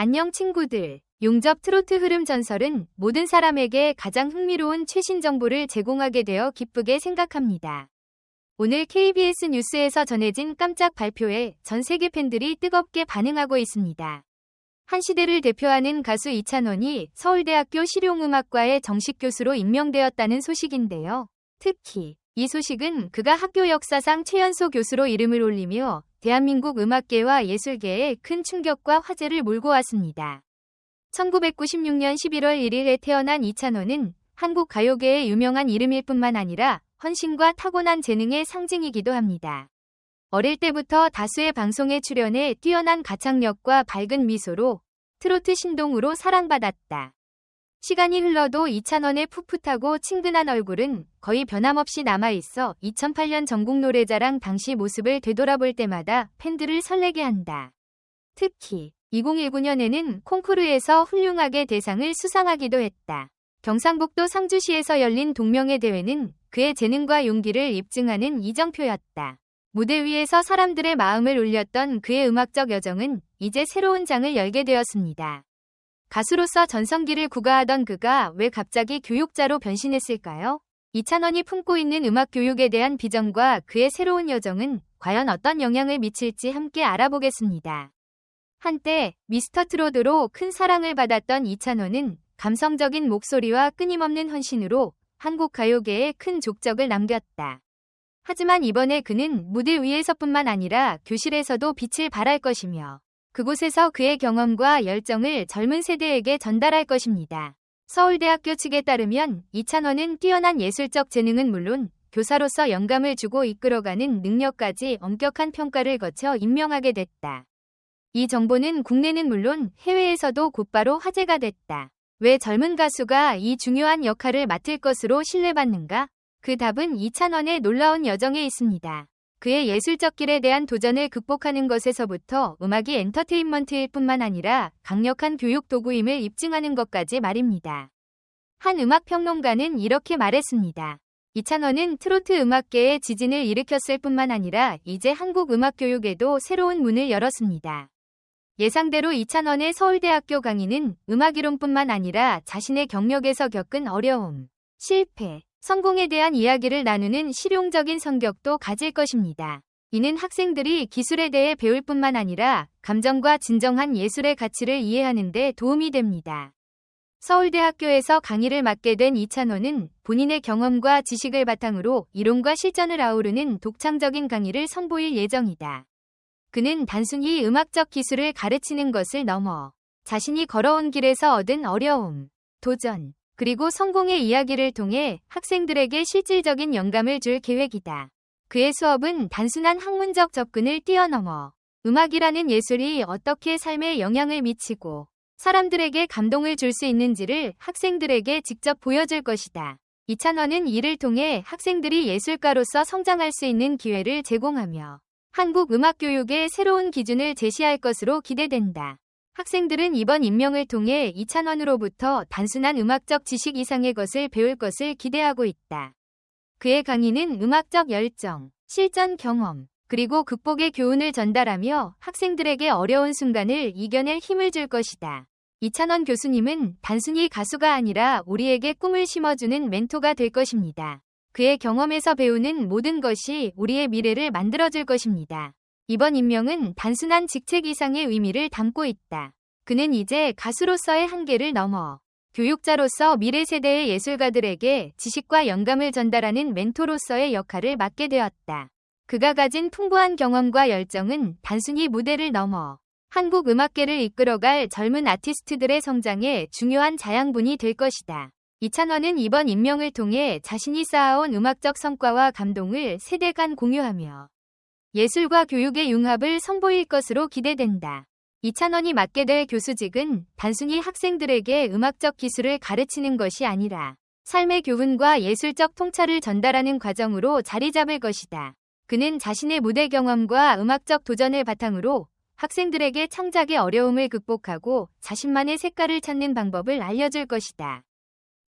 안녕 친구들. 용접 트로트 흐름 전설은 모든 사람에게 가장 흥미로운 최신 정보를 제공하게 되어 기쁘게 생각합니다. 오늘 KBS 뉴스에서 전해진 깜짝 발표에 전 세계 팬들이 뜨겁게 반응하고 있습니다. 한 시대를 대표하는 가수 이찬원이 서울대학교 실용음악과의 정식 교수로 임명되었다는 소식인데요. 특히 이 소식은 그가 학교 역사상 최연소 교수로 이름을 올리며 대한민국 음악계와 예술계에 큰 충격과 화제를 몰고 왔습니다. 1996년 11월 1일에 태어난 이찬원은 한국 가요계의 유명한 이름일 뿐만 아니라 헌신과 타고난 재능의 상징이기도 합니다. 어릴 때부터 다수의 방송에 출연해 뛰어난 가창력과 밝은 미소로 트로트 신동으로 사랑받았다. 시간이 흘러도 이찬원의 풋풋하고 친근한 얼굴은 거의 변함없이 남아있어 2008년 전국노래자랑 당시 모습을 되돌아볼 때마다 팬들을 설레게 한다. 특히 2019년에는 콩쿠르에서 훌륭하게 대상을 수상하기도 했다. 경상북도 상주시에서 열린 동명회 대회는 그의 재능과 용기를 입증하는 이정표였다. 무대 위에서 사람들의 마음을 울렸던 그의 음악적 여정은 이제 새로운 장을 열게 되었습니다. 가수로서 전성기를 구가하던 그가 왜 갑자기 교육자로 변신했을까요? 이찬원이 품고 있는 음악 교육에 대한 비전과 그의 새로운 여정은 과연 어떤 영향을 미칠지 함께 알아보겠습니다. 한때 미스터 트롯으로 큰 사랑을 받았던 이찬원은 감성적인 목소리와 끊임없는 헌신으로 한국 가요계에 큰 족적을 남겼다. 하지만 이번에 그는 무대 위에서뿐만 아니라 교실에서도 빛을 발할 것이며 그곳에서 그의 경험과 열정을 젊은 세대에게 전달할 것입니다. 서울대학교 측에 따르면 이찬원은 뛰어난 예술적 재능은 물론 교사로서 영감을 주고 이끌어가는 능력까지 엄격한 평가를 거쳐 임명하게 됐다. 이 정보는 국내는 물론 해외에서도 곧바로 화제가 됐다. 왜 젊은 가수가 이 중요한 역할을 맡을 것으로 신뢰받는가? 그 답은 이찬원의 놀라운 여정에 있습니다. 그의 예술적 길에 대한 도전을 극복하는 것에서부터 음악이 엔터테인먼트일 뿐만 아니라 강력한 교육 도구임을 입증하는 것까지 말입니다. 한 음악평론가는 이렇게 말했습니다. 이찬원은 트로트 음악계에 지진을 일으켰을 뿐만 아니라 이제 한국 음악 교육에도 새로운 문을 열었습니다. 예상대로 이찬원의 서울대학교 강의는 음악이론뿐만 아니라 자신의 경력에서 겪은 어려움, 실패, 성공에 대한 이야기를 나누는 실용적인 성격도 가질 것입니다. 이는 학생들이 기술에 대해 배울 뿐만 아니라 감정과 진정한 예술의 가치를 이해하는 데 도움이 됩니다. 서울대학교에서 강의를 맡게 된 이찬원은 본인의 경험과 지식을 바탕으로 이론과 실전을 아우르는 독창적인 강의를 선보일 예정이다. 그는 단순히 음악적 기술을 가르치는 것을 넘어 자신이 걸어온 길에서 얻은 어려움, 도전, 그리고 성공의 이야기를 통해 학생들에게 실질적인 영감을 줄 계획이다. 그의 수업은 단순한 학문적 접근을 뛰어넘어 음악이라는 예술이 어떻게 삶에 영향을 미치고 사람들에게 감동을 줄 수 있는지를 학생들에게 직접 보여줄 것이다. 이찬원은 이를 통해 학생들이 예술가로서 성장할 수 있는 기회를 제공하며 한국 음악 교육의 새로운 기준을 제시할 것으로 기대된다. 학생들은 이번 임명을 통해 이찬원으로부터 단순한 음악적 지식 이상의 것을 배울 것을 기대하고 있다. 그의 강의는 음악적 열정, 실전 경험, 그리고 극복의 교훈을 전달하며 학생들에게 어려운 순간을 이겨낼 힘을 줄 것이다. 이찬원 교수님은 단순히 가수가 아니라 우리에게 꿈을 심어주는 멘토가 될 것입니다. 그의 경험에서 배우는 모든 것이 우리의 미래를 만들어줄 것입니다. 이번 임명은 단순한 직책 이상의 의미를 담고 있다. 그는 이제 가수로서의 한계를 넘어 교육자로서 미래 세대의 예술가들에게 지식과 영감을 전달하는 멘토로서의 역할을 맡게 되었다. 그가 가진 풍부한 경험과 열정은 단순히 무대를 넘어 한국 음악계를 이끌어갈 젊은 아티스트들의 성장에 중요한 자양분이 될 것이다. 이찬원은 이번 임명을 통해 자신이 쌓아온 음악적 성과와 감동을 세대 간 공유하며 예술과 교육의 융합을 선보일 것으로 기대된다. 이찬원이 맡게 될 교수직은 단순히 학생들에게 음악적 기술을 가르치는 것이 아니라 삶의 교훈과 예술적 통찰을 전달하는 과정으로 자리 잡을 것이다. 그는 자신의 무대 경험과 음악적 도전을 바탕으로 학생들에게 창작의 어려움을 극복하고 자신만의 색깔을 찾는 방법을 알려줄 것이다.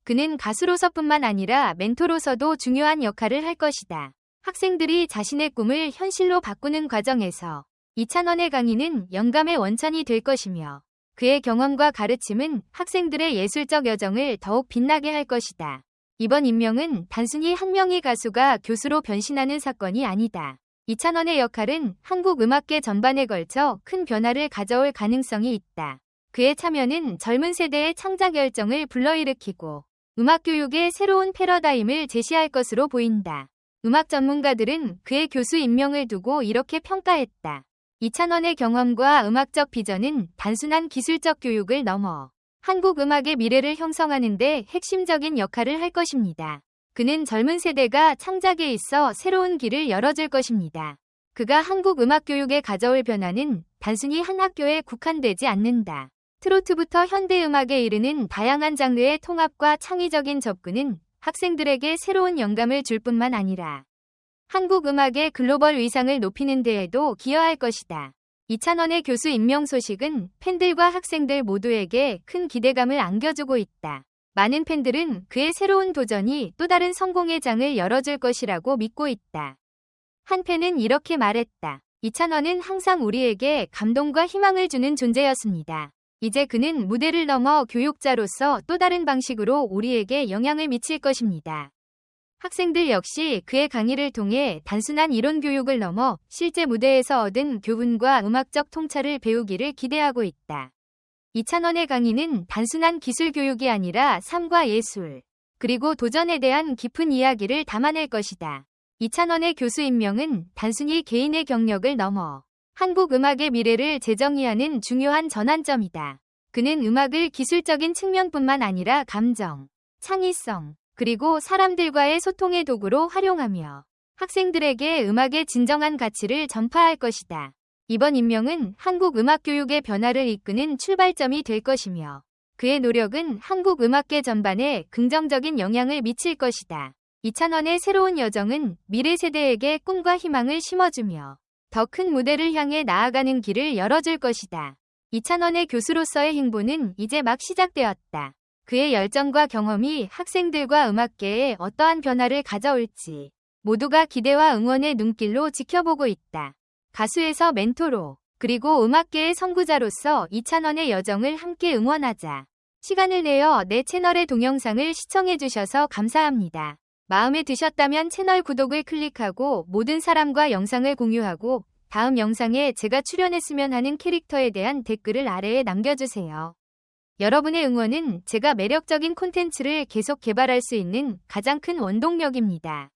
그는 가수로서뿐만 아니라 멘토로서도 중요한 역할을 할 것이다. 학생들이 자신의 꿈을 현실로 바꾸는 과정에서 이찬원의 강의는 영감의 원천이 될 것이며 그의 경험과 가르침은 학생들의 예술적 여정을 더욱 빛나게 할 것이다. 이번 임명은 단순히 한 명의 가수가 교수로 변신하는 사건이 아니다. 이찬원의 역할은 한국 음악계 전반에 걸쳐 큰 변화를 가져올 가능성이 있다. 그의 참여는 젊은 세대의 창작 열정을 불러일으키고 음악 교육의 새로운 패러다임을 제시할 것으로 보인다. 음악 전문가들은 그의 교수 임명을 두고 이렇게 평가했다. 이찬원의 경험과 음악적 비전은 단순한 기술적 교육을 넘어 한국 음악의 미래를 형성하는 데 핵심적인 역할을 할 것입니다. 그는 젊은 세대가 창작에 있어 새로운 길을 열어줄 것입니다. 그가 한국 음악 교육에 가져올 변화는 단순히 한 학교에 국한되지 않는다. 트로트부터 현대 음악에 이르는 다양한 장르의 통합과 창의적인 접근은 학생들에게 새로운 영감을 줄 뿐만 아니라 한국 음악의 글로벌 위상을 높이는 데에도 기여할 것이다. 이찬원의 교수 임명 소식은 팬들과 학생들 모두에게 큰 기대감을 안겨주고 있다. 많은 팬들은 그의 새로운 도전이 또 다른 성공의 장을 열어줄 것이라고 믿고 있다. 한 팬은 이렇게 말했다. 이찬원은 항상 우리에게 감동과 희망을 주는 존재였습니다. 이제 그는 무대를 넘어 교육자로서 또 다른 방식으로 우리에게 영향을 미칠 것입니다. 학생들 역시 그의 강의를 통해 단순한 이론 교육을 넘어 실제 무대에서 얻은 교훈과 음악적 통찰을 배우기를 기대하고 있다. 이찬원의 강의는 단순한 기술 교육이 아니라 삶과 예술, 그리고 도전에 대한 깊은 이야기를 담아낼 것이다. 이찬원의 교수 임명은 단순히 개인의 경력을 넘어 한국 음악의 미래를 재정의하는 중요한 전환점이다. 그는 음악을 기술적인 측면뿐만 아니라 감정, 창의성, 그리고 사람들과의 소통의 도구로 활용하며 학생들에게 음악의 진정한 가치를 전파할 것이다. 이번 임명은 한국 음악 교육의 변화를 이끄는 출발점이 될 것이며 그의 노력은 한국 음악계 전반에 긍정적인 영향을 미칠 것이다. 이찬원의 새로운 여정은 미래 세대에게 꿈과 희망을 심어주며 더 큰 무대를 향해 나아가는 길을 열어줄 것이다. 이찬원의 교수로서의 행보는 이제 막 시작되었다. 그의 열정과 경험이 학생들과 음악계에 어떠한 변화를 가져올지 모두가 기대와 응원의 눈길로 지켜보고 있다. 가수에서 멘토로, 그리고 음악계의 선구자로서 이찬원의 여정을 함께 응원하자. 시간을 내어 내 채널의 동영상을 시청해주셔서 감사합니다. 마음에 드셨다면 채널 구독을 클릭하고 모든 사람과 영상을 공유하고 다음 영상에 제가 출연했으면 하는 캐릭터에 대한 댓글을 아래에 남겨주세요. 여러분의 응원은 제가 매력적인 콘텐츠를 계속 개발할 수 있는 가장 큰 원동력입니다.